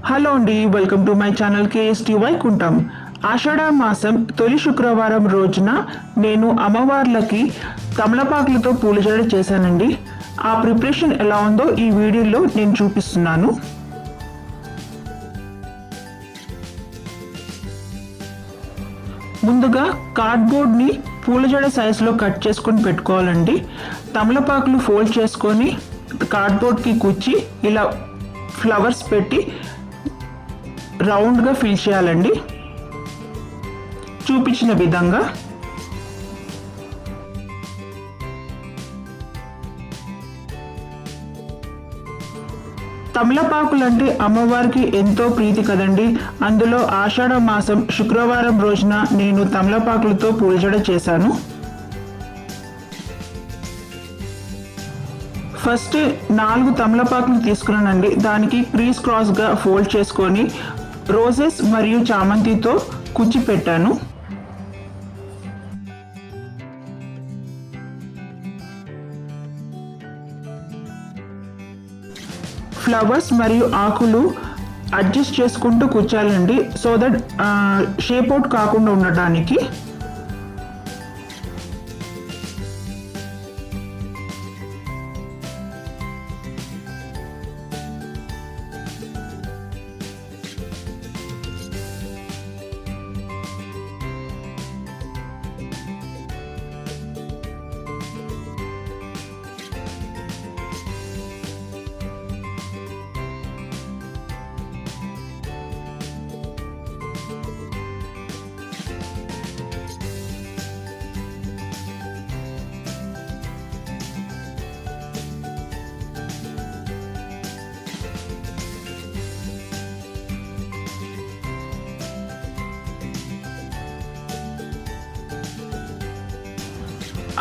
Hello అండి, welcome to my channel KST Vaikuntham. ఆషాఢ మాసం తొలి శుక్రవారం రోజున నేను అమ్మవార్లకి తమలపాకులతో పూజలు చేశానండి. ఆ ప్రిపరేషన్ ఎలా ఉందో ఈ వీడియోలో నేను చూపిస్తున్నాను. ముందుగా కార్డ్బోర్డ్ని పూలజడ సైజులో కట్ చేసుకొని పెట్టుకోవాలండి. తమలపాకులు ఫోల్డ్ చేసుకొని కార్డ్బోర్డ్కి కుచ్చి ఇలా ఫ్లవర్స్ పెట్టి రౌండ్గా ఫిల్ చేయాలండి. చూపించిన విధంగా తమలపాకులు అంటే అమ్మవారికి ఎంతో ప్రీతి కదండి. అందులో ఆషాఢ మాసం శుక్రవారం రోజున నేను తమలపాకులతో పూజ చేశాను. ఫస్ట్ 4 తమలపాకులు తీసుకున్నానండి. దానికి క్రీస్ క్రాస్గా ఫోల్డ్ చేసుకొని రోజెస్ మరియు చామంతితో కుచ్చి పెట్టాను. ఫ్లవర్స్ మరియు ఆకులు అడ్జస్ట్ చేసుకుంటూ కూర్చోాలండి, సో దట్ షేప్ అవుట్ కాకుండా ఉండటానికి.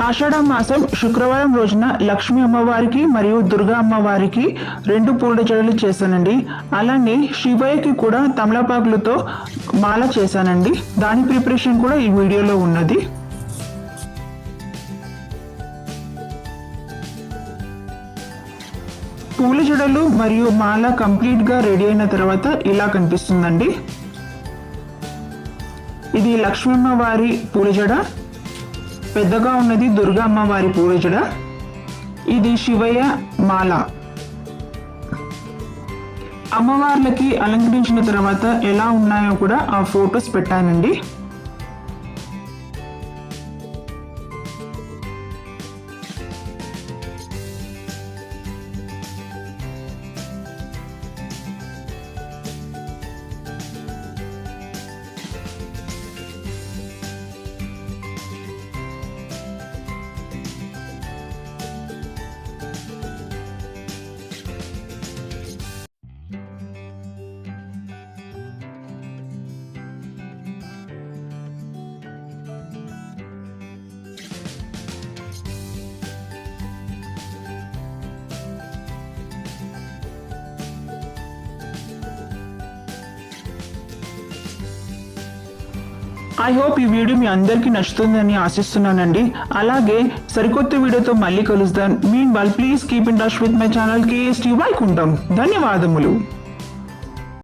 ఆషాఢ మాసం శుక్రవారం రోజున లక్ష్మీ అమ్మవారికి మరియు దుర్గా అమ్మవారికి 2 పూల జడలు చేశానండి. అలానే శివయ్యకి కూడా తమలపాకులతో మాల చేశానండి. దాని ప్రిపరేషన్ కూడా ఈ వీడియోలో ఉన్నది. పూల జడలు మరియు మాల కంప్లీట్గా రెడీ అయిన తర్వాత ఇలా కనిపిస్తుందండి. ఇది లక్ష్మీ అమ్మవారి పూల జడ, పెద్దగా ఉన్నది దుర్గా అమ్మవారి పూల జడ, ఇది శివయ్య మాల. అమ్మవార్లకి అలంకరించిన తర్వాత ఎలా ఉన్నాయో కూడా ఆ ఫొటోస్ పెట్టానండి. ఐ హోప్ ఈ వీడియో మీ అందరికీ నచ్చుతుందని ఆశిస్తున్నానండి. అలాగే సరికొత్త వీడియోతో మళ్ళీ కలుద్దాం. Mean while please keep in touch with my channel KST Vaikuntham. ధన్యవాదములు.